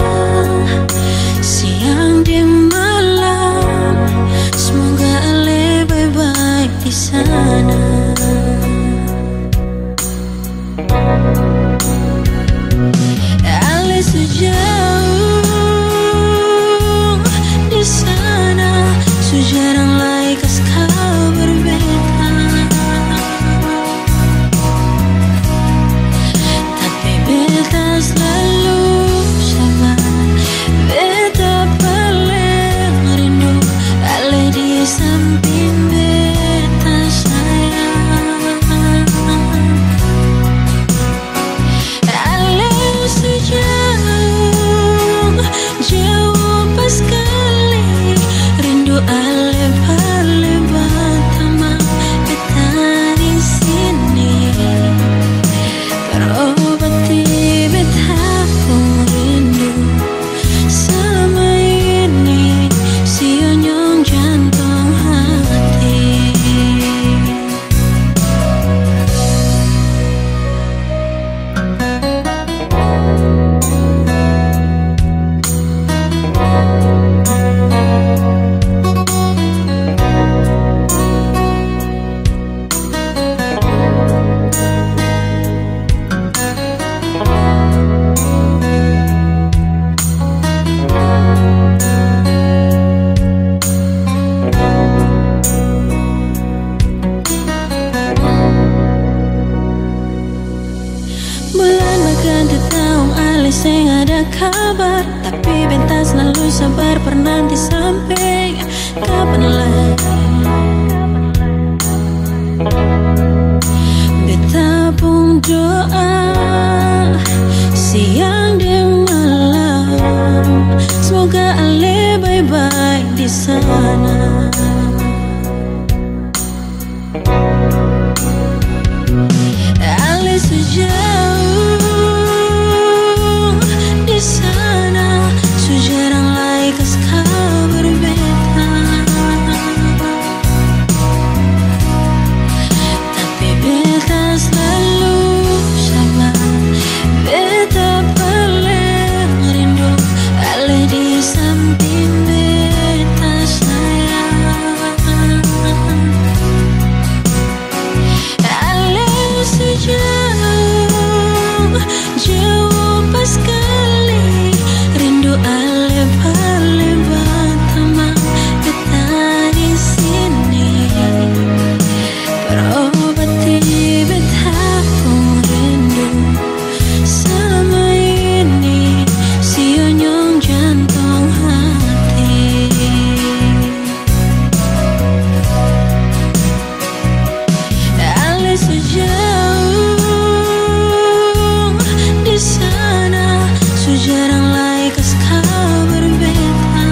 siang di malam, semoga ale baik-baik di sana. Ale sejauh di sana, sejarang lagi kas kabar beta. Tapi beta selalu sabar, beta paling rindu ale di samping beta sayang. Ale sejauh kali saya ada kabar, tapi beta selalu sabar bernanti sampai kapan lagi. Beta pun doa siang dan malam, semoga Ale baik-baik di sana. Ale sejauh di sana, sejarang lagi kas kabar beta. Tapi beta selalu sabar, beta paling rindu Ale di samping beta sayang. Ale sejauh jauh pas kali, rindu Ale paling batama beta di sini. Berobati beta pun rindu selama ini, sionyong jantung hati. Ale sejauh di sana, sejarang lagi kas kabar beta.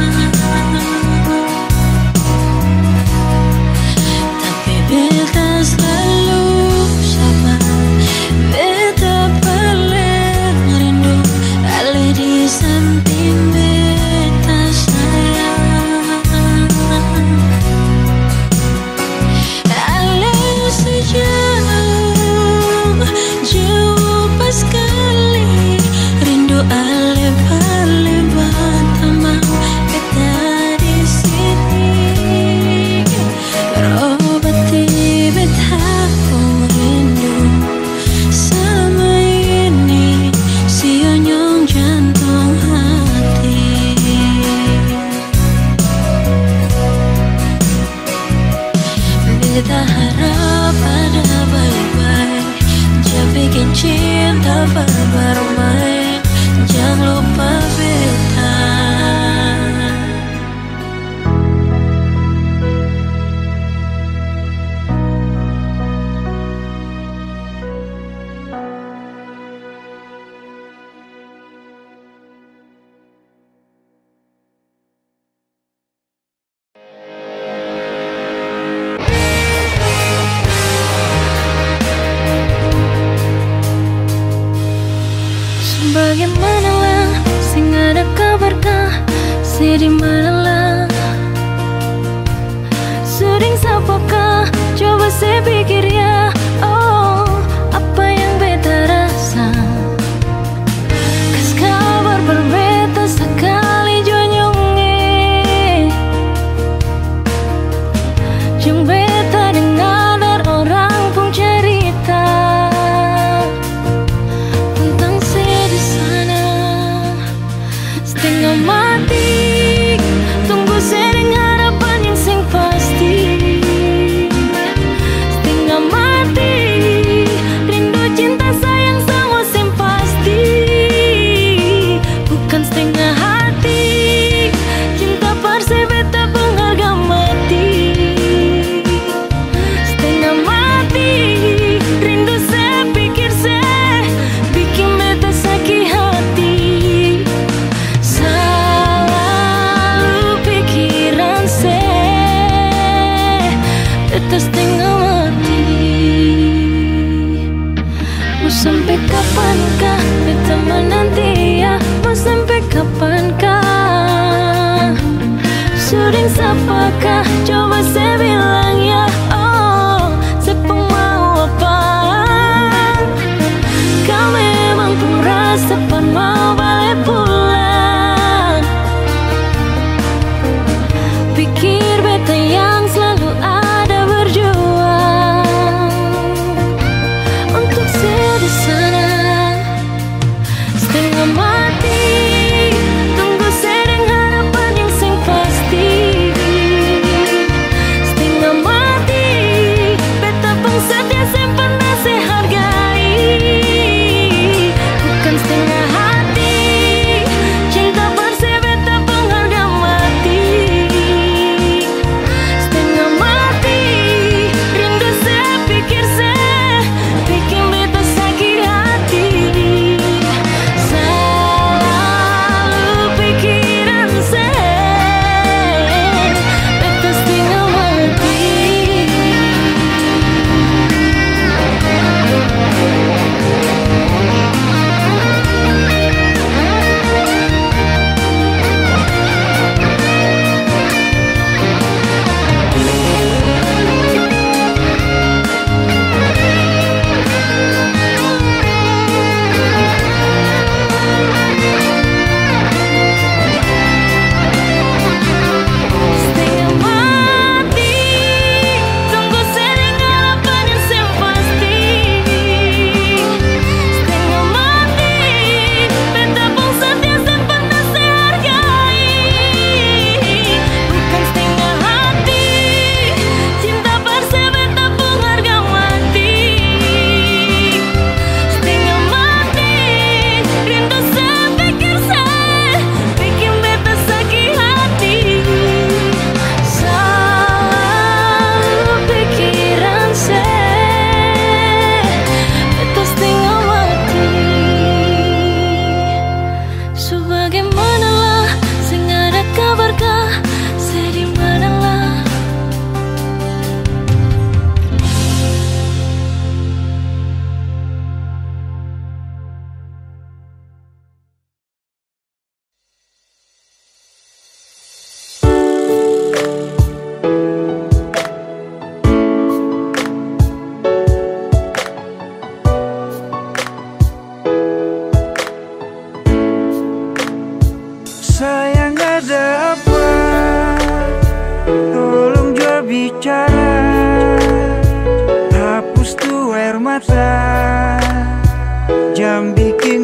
Tapi beta selalu sabar, beta paling rindu Ale di samping beta sayang. Ale sejauh jauh pas kali, rindu Ale paling batama beta di sini. Berobati beta pun rindu selama ini, sionyong jantung hati. Beta harap ada baik-baik, jangan bikin cinta bermain, jangan lupa beta. Bagaimanalah, sing ada kabarkah, sedih manalah, sering sapakah, coba saya pikir ya. Oh, apa yang beta rasa, kas kabar berbeda sekali jonyonge. Jong beta dengar orang pun cerita tentang saya di sana, setengah mati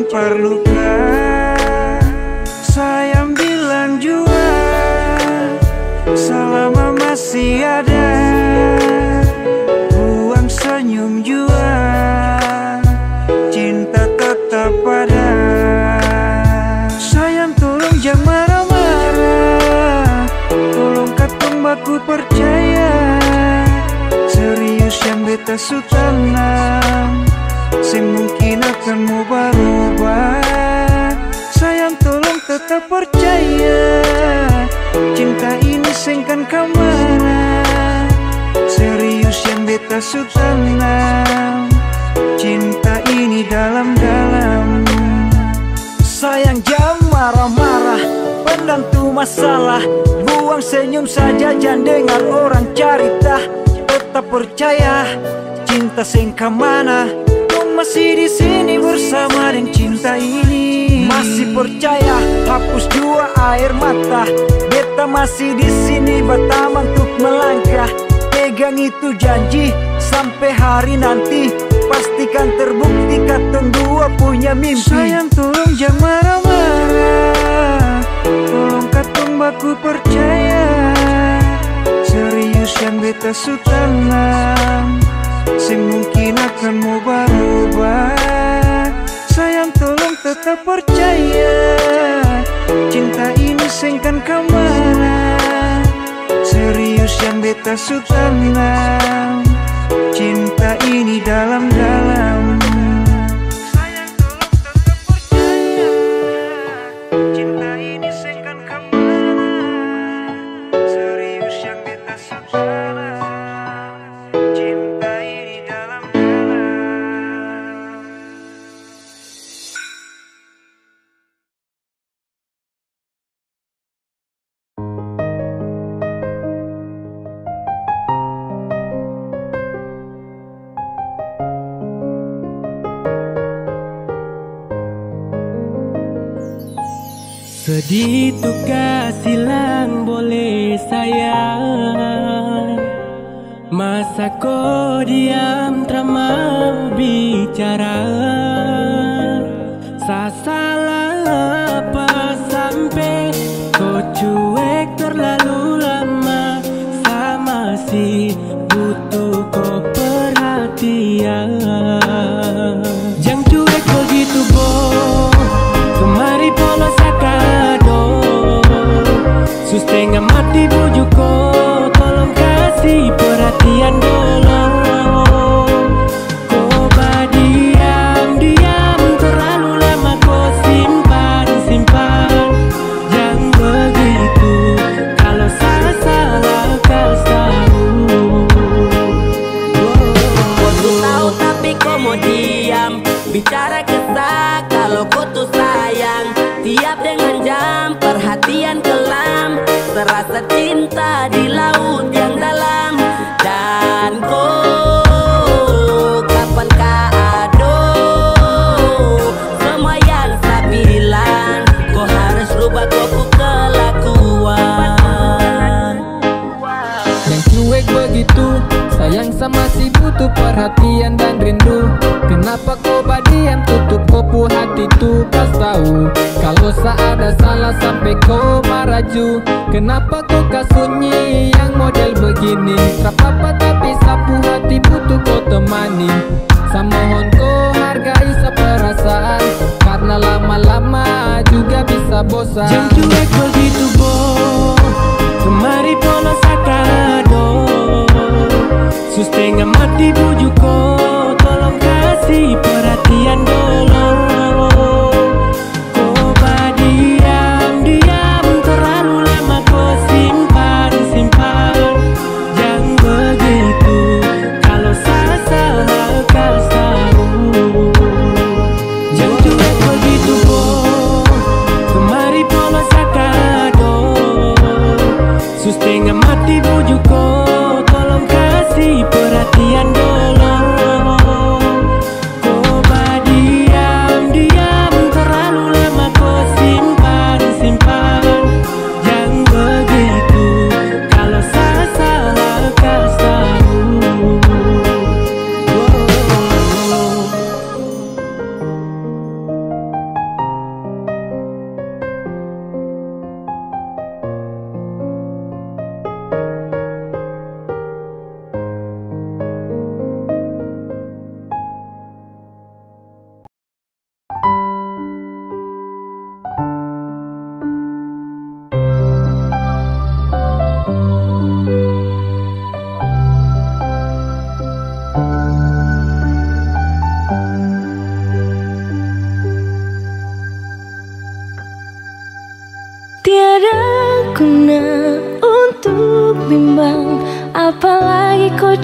lempar luka. Sayang bilang jua selama masih ada, buang senyum jua, cinta tetap ada. Sayang tolong jangan marah-marah, tolong katong baku percaya. Serius yang beta su tanam, sing mungkin akan mau berubah. Sayang tolong tetap percaya, cinta ini sengkan kemana. Serius yang beta su tanam, cinta ini dalam-dalam. Sayang jangan marah-marah, pendam tu masalah. Buang senyum saja, jangan dengar orang cerita. Tetap percaya, cinta sengkan mana. Masih di sini bersama dengan cinta ini. Masih percaya, hapus jua air mata. Beta masih di sini bertaman untuk melangkah. Pegang itu janji sampai hari nanti, pastikan terbukti katong dua punya mimpi. Sayang tolong jangan marah-marah, tolong katong baku percaya. Serius yang beta su tanam, sing mungkin akan mau berubah. Sayang tolong tetap percaya, cinta ini sengkan kemana. Serius yang beta su tanam, cinta ini dalam-dalam. Sayang tolong tetap percaya, cinta ini sengkan kemana. Serius yang beta su tanam, cinta ini dalam-dalam. Sedih tu kasilang boleh sayang, masa kau diam tak mau bicara. Salah apa sampai kau cuek terlalu lama. Sama si butuh kau perhatian. Jangan cuek begitu boh, kemari polos akado. Setengah mati bujuk kau, tolong kasih perhatian dulu. Kau diam terlalu lama, kau simpan. Jangan begitu, kalau salah kau tahu. Kau tuh tahu tapi kau mau diam. Bicara kesah kalau kau tuh sayang. Tiap dengan jam perhatian kelam, terasa cinta di laut yang dalam. Dan kau kapan kado semua yang saya bilang. Kau harus rubah kau kelakuan. Yang cuek begitu, sayang sama si butuh perhatian dan rindu. Kenapa kau diam, tutup kopu hati tu pas tahu. Kalau ada salah sampai kau maraju. Kenapa kau kasunyi yang model begini? Trapapa tapi sapu hati butuh kau temani. Samohon kau hargai seperasaan, karena lama-lama juga bisa bosan. Jangan cuek begitu boh, kemari polos akado. Setengah mati bujuk kau, tolong kasih perhatian dulu. Kau diam terlalu lama, kau simpan. Jangan begitu, kalau salah kau tahu. Jangan cuek begitu boh, kemari polos akado. Setengah mati bujuk kau, tolong kasih perhatian dulu.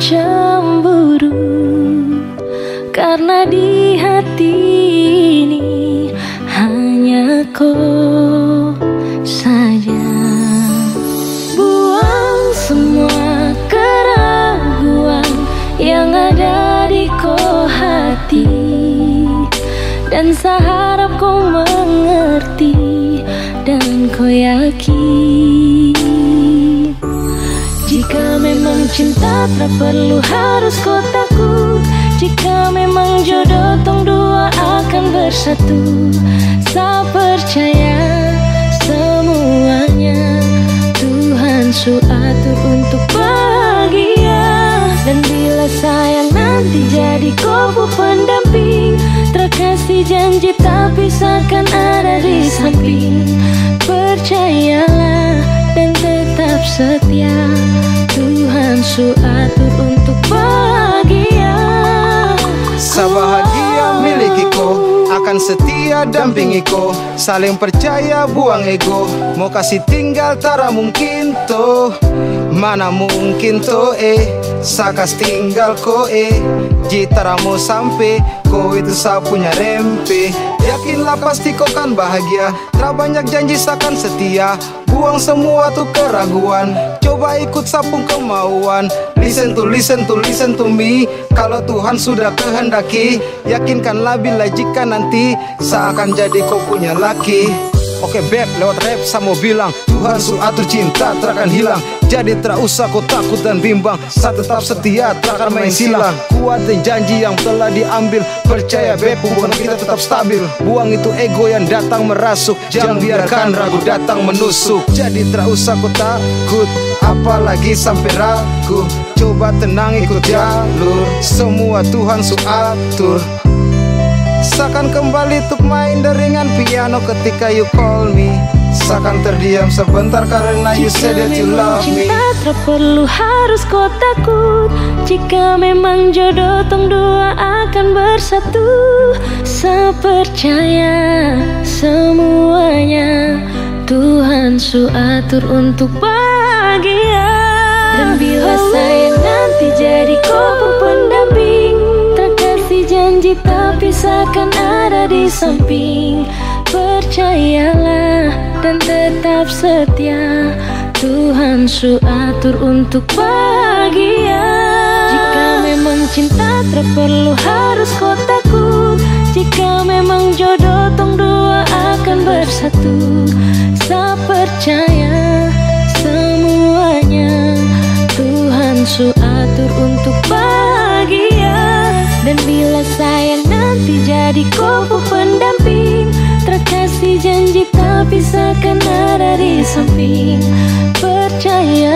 cemburu, karena di hati ini hanya kau saja. Buang semua keraguan yang ada di kau hati, dan saya harap kau mengerti dan kau yakin. Jika memang cinta tak perlu harus kau takut, jika memang jodoh tong dua akan bersatu. Saya percaya semuanya Tuhan su atur untuk bahagia. Dan bila saya nanti jadi kau pendamping, terkasih janji tapi seakan ada di samping. Percayalah dan tetap setia, Tuhan su atur untuk bahagia. Sabahagia miliki ko, akan setia dampingi ko, saling percaya buang ego. Mau kasih tinggal tara mungkin to, mana mungkin to sakas tinggal ko jitara mau sampai ko itu saya punya rempe. Yakinlah pasti kau kan bahagia, tak banyak janji sakan setia. Buang semua tuh keraguan, coba ikut sapung kemauan. Listen to me. Kalau Tuhan sudah kehendaki, yakinkanlah bila jika nanti saya akan jadi kau punya laki. Oke beb, lewat rap saya mau bilang, Tuhan su atur cinta takkan hilang. Jadi tak usah kau takut dan bimbang, saya tetap setia takkan main silang. Kuatin janji yang telah diambil, percaya beb hubungan kita tetap stabil. Buang itu ego yang datang merasuk, jangan biarkan ragu datang menusuk. Jadi tak usah kau takut, apalagi sampai ragu. Coba tenang ikut jalur, semua Tuhan su atur. Seakan kembali untuk main deringan piano ketika you call me. Seakan terdiam sebentar karena you said that you love me. Cinta tak perlu harus kau takut, jika memang jodoh tong dua akan bersatu. Saya percaya semuanya Tuhan su atur untuk bahagia. Dan bila saya nanti jadi kau pendamping, terkasih janji tapi seakan ada di samping. Percayalah dan tetap setia, Tuhan su atur untuk bahagia. Jika memang cinta tak perlu harus kau takut, jika memang jodoh tong dua akan bersatu. Saya percaya semuanya Tuhan su atur untuk bahagia. Dan bila saya nanti jadi kau pendamping, terkasih janji tapi seakan ada di samping. Percaya